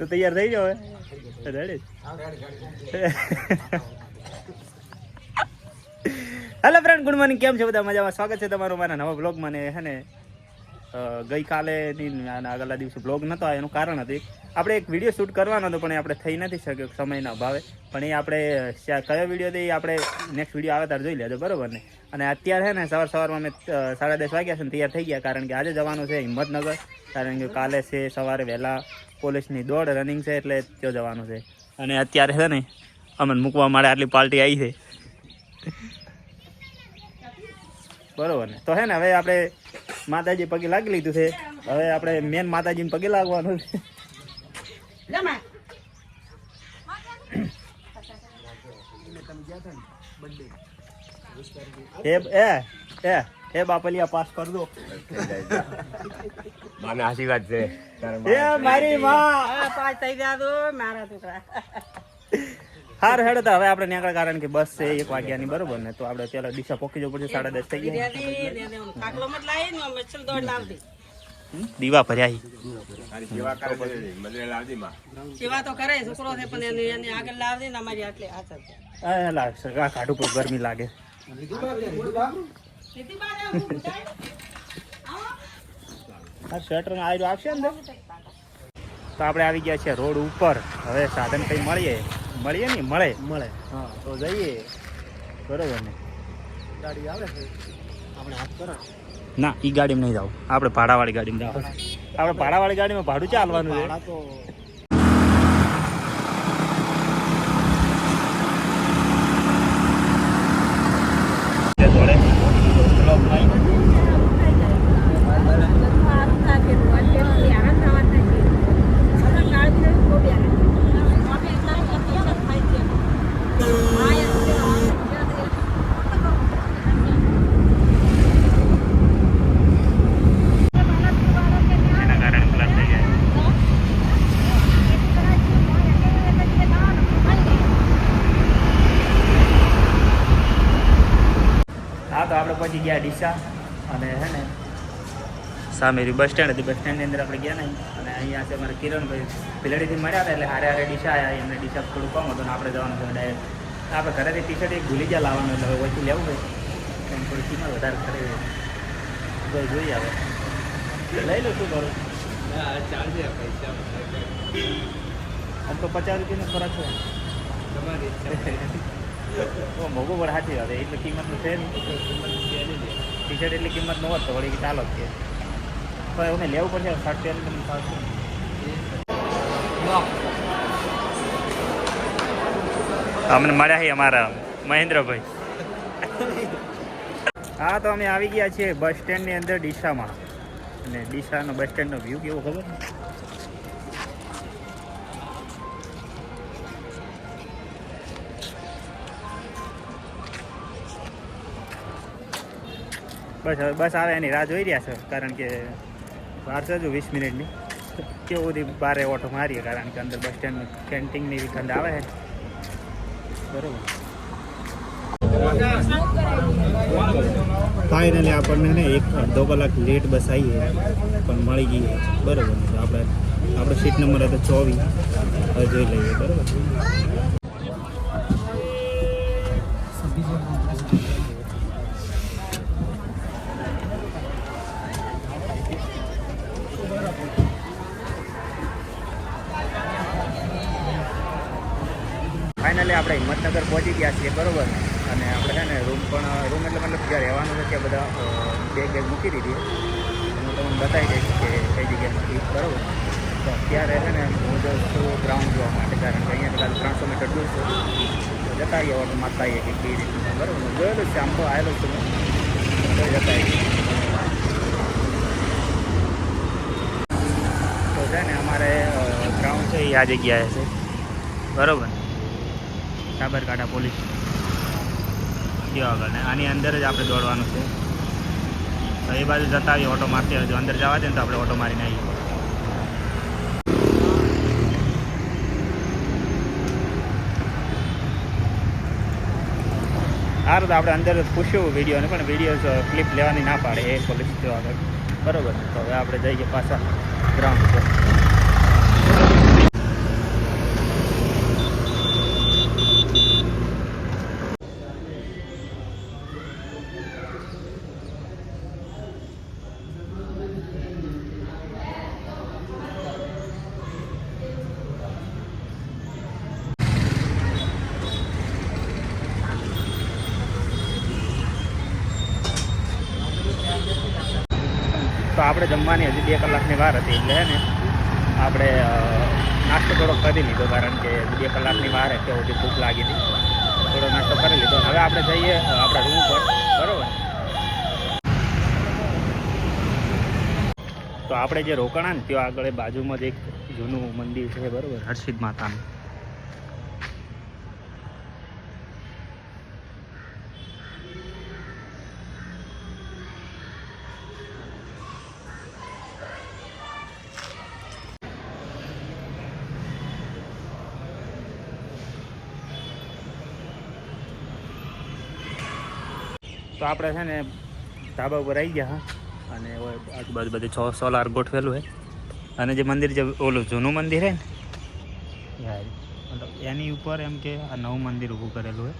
તો તૈયાર થઈ જાવ ready. Hello friend, good morning. કેમ છે બધા? મજામાં? સ્વાગત છે તમારું મારા નવા બ્લોગમાં. ને હે ને ગઈકાલે આગલા દિવસે બ્લોગ નહોતો આવ્યો. એનું કારણ હતું આપણે એક વિડીયો શૂટ કરવાનો હતો, પણ આપણે થઈ નથી શક્યો સમયના અભાવે. પણ એ આપણે કયો વિડીયો હતો એ આપણે નેક્સ્ટ વિડીયો આવે ત્યારે જોઈ લેજો, બરાબર ને? અને અત્યારે છે ને સવારમાં અમે 10:30 વાગ્યા છે ને તૈયાર થઈ ગયા, કારણ કે આજે જવાનું છે હિંમતનગર. કારણ કે કાલે છે સવારે વહેલા પોલીસની દોડ રનિંગ છે, એટલે ત્યાં જવાનું છે. અને અત્યારે છે ને અમને મૂકવા માટે આટલી પાર્ટી આવી છે, બરોબર ને? તો હે ને હવે આપણે માતાજી પગે લાગી લીધું છે. હવે આપણે મેન માતાજીને પગે લાગવાનું છે. એ બાપલિયા પાસ કર દો. માને આશીર્વાદ છે. એ મારી માં પાસ થઈ ગયા તો મારા છોકરા. હાર હેડો તો હવે આપણે નીકળે, કારણ કે બસ છે 1 વાગ્યાની, બરોબર ને? તો આપણે પેલા દિશા પોકી જવું પડશે. 10:30 થઈ ગયા. દીવા ભર્યા તો કરે છોકરો છે, પણ એની આગળ લાવજે ને અમારી આટલે કાઢું પર ગરમી લાગે. સ્વેટર આયરો આવશે ને. તો આપણે આવી ગયા છીએ રોડ ઉપર. હવે સાધન કઈ મળે હા તો જઈએ, બરોબર ને? ગાડી આવે છે, આપણે હાથ કરો. ના, ઈ ગાડીમાં નહીં જાવ, આપણે ભાડાવાળી ગાડીમાં જાવ. આપણે ભાડાવાળી ગાડીમાં ભાડું ચાલવાનું છે. તો આપણે પહોંચી ગયા ડીસા. અને હે ને સામે બસ સ્ટેન્ડ હતી, બસ સ્ટેન્ડની અંદર આપણે ગયા નહીં. અને અહીંયા છે અમારે કિરણભાઈ ભીલડીથી મળ્યા હતા, એટલે હારે ડીસા આવ્યા. એમને ડીસા થોડું કમ હતું ને આપણે જવાનું છે ડાયરેક્ટ. આપણે ઘરેથી ટી-શર્ટ એક ભૂલી ગયા લાવવાનું, એટલે હવે ઓછું લેવું હોય એમ થોડી કિંમત વધારે કરે જોઈએ. આવે લઈ લો, શું કરું? આમ તો 50 રૂપિયાનો ફરક છે તમારી. મોંઘું પણ સાચી વાત, એટલી કિંમતનું છે નહીં. ટી-શર્ટ એટલી કિંમત ન હોત તો વળી ચાલો જ છે. તો એને લેવું પડશે. 60 રૂપિયાનું ફાવશે. અમને મળ્યા છે અમારા મહેન્દ્રભાઈ. હા, તો અમે આવી ગયા છીએ બસ સ્ટેન્ડની અંદર ડીસામાં. અને ડીસાનો બસ સ્ટેન્ડનો વ્યૂ કેવો ખબર ને? બસ આવે એની રાહ જોઈ રહ્યા છે, કારણ કે વાર છે જો 20 મિનિટની. કેવું બધી બારે ઓટો મારીએ, કારણ કે અંદર બસ સ્ટેન્ડ કેન્ટીનની એવી ગંધ આવે છે, બરોબર. ફાઇનલી આપણને ને 1-2 કલાક લેટ બસ આવી પણ મળી ગઈ, બરોબર. આપણે સીટ નંબર હતો 24. હવે જોઈ લઈએ, બરોબર. ફાઇનલી આપણે હિંમતનગર પહોંચી ગયા છીએ, બરોબર. અને આપણે છે ને રૂમ એટલે મતલબ જ્યાં રહેવાનું છે ત્યાં બધા બેગ મૂકી દીધી. હું તમને બતાવી દઈશ કે કઈ જગ્યાએ મૂકી, બરોબર. તો અત્યારે છે ને હું જઉં છું ગ્રાઉન્ડ જોવા માટે, કારણ કે અહીંયાથી 300 મીટર દૂર છે. તો જતા આવીએ ઓટો મારતા આવીએ કે કઈ રીતનું, બરોબર. જોયેલું છે, આમ તો આવેલો છું હું, તો જતા આવીએ. તો છે ને અમારે ગ્રાઉન્ડ છે એ આ જગ્યાએ છે, બરોબર. સાબરકાંઠા પોલીસ આગળ ને આની અંદર જ આપણે દોડવાનું છે. તો એ બાજુ જતા આવીએ, ઓટો મારતી આવજો. અંદર જવા દે ને તો આપણે ઓટો મારીને આવીએ. સારું, તો આપણે અંદર પૂછ્યું વિડીયોને, પણ વિડીયો ક્લિપ લેવાની ના પાડે એ પોલીસ જો આગળ, બરોબર. તો હવે આપણે જઈએ પાછા ગ્રાઉન્ડ પર. તો આપણે જમવાની હજી 2 કલાકની વાર હતી એટલે હે ને આપણે નાસ્તો થોડો કરી લીધો, કારણ કે 2 કલાકની વાર એટલે બધી ભૂખ લાગી હતી. થોડો નાસ્તો કરી લીધો. હવે આપણે જઈએ આપણા રૂમ પર, બરાબર. તો આપણે જે રોકાણા ને ત્યાં આગળ બાજુમાં જ એક જૂનું મંદિર છે, બરાબર, હર્ષિદ માતાનું. તો આપણે છે ને ધાબા ઉપર આવી ગયા હા, અને આજુબાજુ બધે સોલાર ગોઠવેલું છે. અને જે મંદિર, જે ઓલું જૂનું મંદિર છે ને યાર, મતલબ એની ઉપર એમ કે આ નવું મંદિર ઊભું કરેલું છે.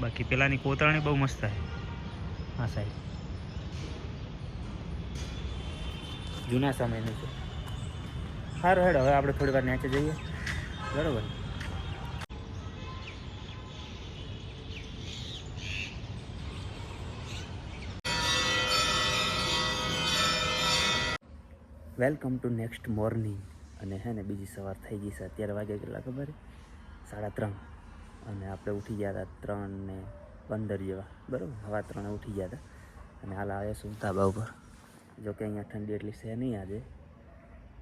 બાકી પેલાની કોતરણી બહુ મસ્ત છે આ સાઈડ, જૂના સમયનું છે. સારું હેડ, હવે આપણે થોડી વાર નીચે જઈએ, બરાબર. Welcome to next morning. અને હે ને બીજી સવાર થઈ ગઈ છે. અત્યારે વાગે કેટલા ખબર છે? 3:30. અને આપણે ઉઠી ગયા હતા 3:15 જેવા, બરાબર. 3:15 ઉઠી ગયા હતા અને હાલ આવ્યા છું ધાબા ઉપર. જો કે અહીંયા ઠંડી એટલી છે નહીં આજે,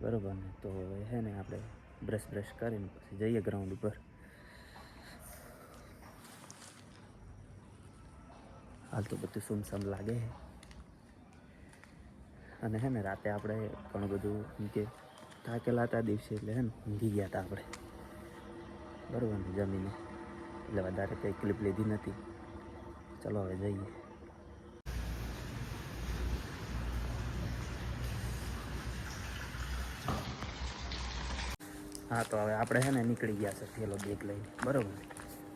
બરાબર ને. તો હે ને આપણે બ્રશ કરીને પછી જઈએ ગ્રાઉન્ડ ઉપર. હાલ તો બધું સુમસામ લાગે છે. અને હે ને રાતે આપણે ઘણું બધું એમ કે થાકેલા હતા દિવસે, એટલે હે ને ઊંઘી ગયા હતા આપણે, બરાબર ને, જમીને. એટલે વધારે કંઈ ક્લિપ લીધી નથી. ચલો હવે જઈએ. હા, તો હવે આપણે છે ને નીકળી ગયા છે થેલો બેગ લઈને, બરાબર.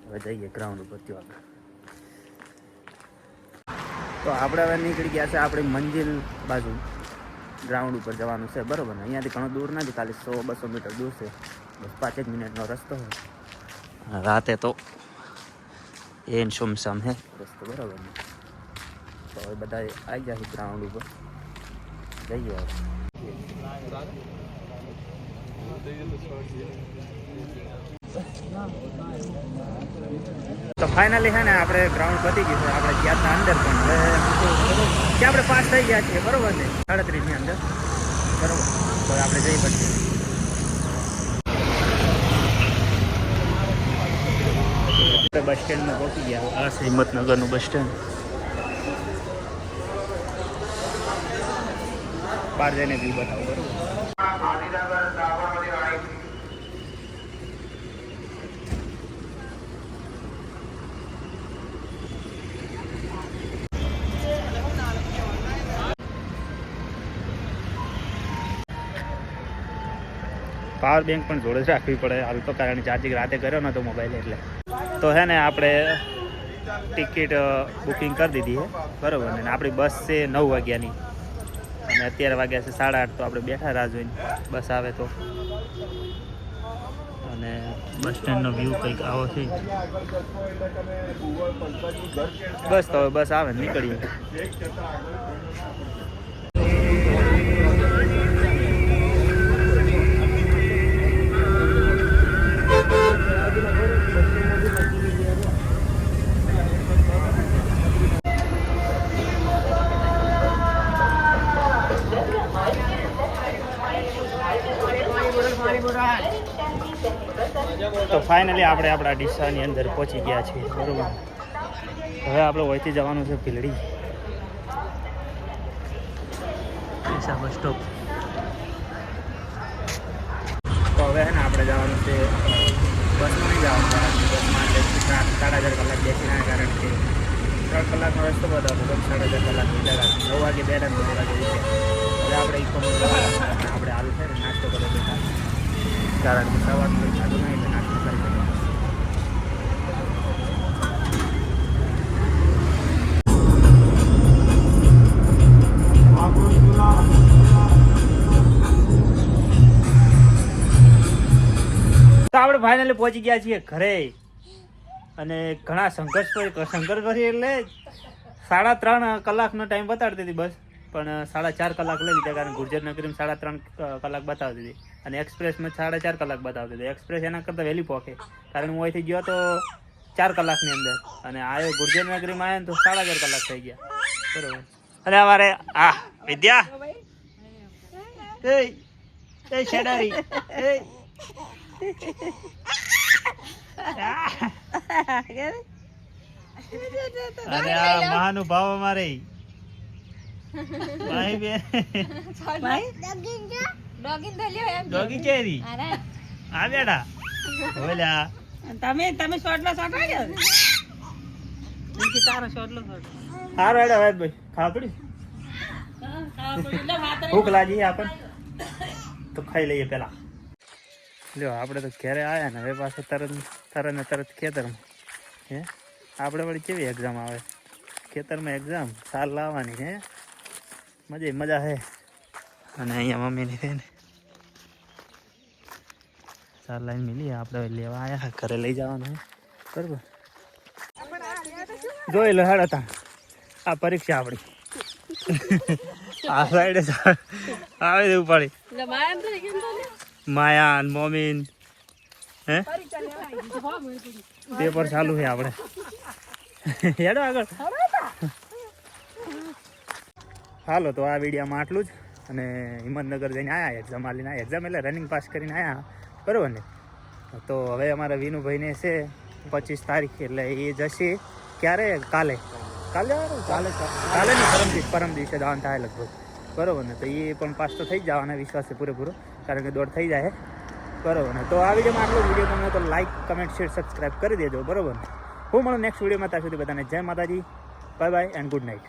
હવે જઈએ ગ્રાઉન્ડ ઉપર ત્યાં આગળ. તો આપણે હવે નીકળી ગયા છે આપણી મંજિલ બાજુ. ગ્રાઉન્ડ ઉપર જવાનું છે, બરાબર ને. અહીંયાથી ઘણું દૂર નથી, ખાલી 100-200 મીટર દૂર છે. બસ 5 મિનિટનો રસ્તો હોય. રાતે તો એન સુમસામ હે રસ્તો, બરાબર ને. તો હવે બધા આવી જાય ગ્રાઉન્ડ ઉપર, જઈએ હવે. તો ફાઇનલી છે ને આપણે ગ્રાઉન્ડ પતી ગયું છે. આપણે ગયા હતા અંદર, પણ હવે કે આપણે પાસ થઈ ગયા છીએ, બરાબર ને, 37ની અંદર, બરાબર. તો આપણે જઈ શકીએ. બસ સ્ટેન્ડમાં પહોંચી ગયા. આ છે હિંમતનગરનું બસ સ્ટેન્ડ. બહાર જઈને વ્યૂ બતાવો, બરાબર. પાવર બેંક પણ જોડે જ રાખવી પડે હાલ તો, કારણ ચાર્જિંગ રાતે કર્યો ને તો મોબાઈલ, એટલે. તો હે ને આપણે ટિકિટ બુકિંગ કરી દીધી છે, બરાબર ને. આપણી બસ છે 9 વાગ્યાની અને અત્યારે વાગ્યા છે 8:30. તો આપણે બેઠા રાહ જોઈને બસ આવે તો. અને બસ સ્ટેન્ડનો વ્યૂ કંઈક આવો છે. બસ તો હવે બસ આવે નીકળીએ. તો ફાઇનલી આપણે આપણા ડીસાની અંદર પહોંચી ગયા છીએ, બરાબર. હવે આપણે વહીથી જવાનું છે ભીલડી, ડીસા બસ સ્ટોપ. તો હવે છે ને આપણે જવાનું છે બસમાં નહીં જવાનું, કારણ કે બસમાં 4.5 કલાક બેસીને, કારણ કે 3 કલાકનો રસ્તો બતાવતો તો 4.5 કલાક નીકળ્યા. 9 વાગે બેઠા તો થોડા જઈએ. હવે આપણે ઇકોનોમી આપણે હાલ છે ને નાસ્તો કરો બેઠા, કારણ કે સવારનું કંઈ ખાધું નહીં, એટલે નાસ્તો કરી દઈએ. તો આપણે ફાઇનલી પહોંચી ગયા છીએ ઘરે. અને ઘણા સંઘર્ષ પછી એટલે 3.5 કલાકનો ટાઈમ બતાડતી હતી બસ, પણ 4.5 કલાક લઈ લીધા, કારણ ગુર્જર નગરીમાં 3.5 કલાક બતાવતી હતી અને એક્સપ્રેસમાં 4.5 કલાક બતાવતી હતી. એક્સપ્રેસ એના કરતાં વહેલી પહોંચે, કારણ હું અહીંથી ગયો તો 4 કલાકની અંદર અને આવ્યો ગુર્જર નગરીમાં આવ્યો ને તો 4.5 કલાક થઈ ગયા. બરોબર. અને અમારે વિદ્યા એ શેડારી અને આ મહાનુભાવ અમારે ભાઈ બેન ડોગી ચેરી આ બેટા ઓલા તમે શોર્ટલો શોર્ટ વાગ્યો તારો શોર્ટલો શોર્ટ હારો હેડો હવે ભાઈ ખાવા પડી ભૂખ લાગી છે આપણને તો ખાઈ લઈએ પેલા. લ્યો આપણે તો ઘરે આવ્યા ને હવે પાછું તરત ખેતરમાં. હે આપણે વળી કેવી એક્ઝામ આવે ખેતરમાં એક્ઝામ સાલ લાવવાની હે મજા હે. અને અહીંયા મમ્મીની છે ને સાલ લાઈન મિલી આપણે લેવા આવ્યા ઘરે લઈ જવાનું હે બરોબર. જોઈ લો હેડો તા આ પરીક્ષા આપણી આ સાઈડે આવે દેવું પડે. માયા મોમીન હે પેપર ચાલુ છે આપણે હેડો આગળ. હાલો તો આ વિડીયોમાં આટલું જ. અને હિંમતનગર જઈને આવ્યા એક્ઝામ આલીને એક્ઝામ એટલે રનિંગ પાસ કરીને આવ્યા બરાબર ને. તો હવે અમારા વિનુભાઈને છે 25 તારીખ એટલે એ જશે ક્યારે કાલે નહીં પરમ દિવસે દાન થાય લગભગ બરાબર ને. તો એ પણ પાસ તો થઈ જ જવાના વિશ્વાસ છે પૂરેપૂરો, કારણ કે દોડ થઈ જાય બરાબર ને. તો આ વિડીયોમાં આટલો વિડીયો ગમે તો લાઈક કમેન્ટ શેર સબસ્ક્રાઈબ કરી દેજો બરાબર ને. હું મળું નેક્સ્ટ વિડીયોમાં. ત્યાં સુધી બધાને જય માતાજી, bye bye and good night.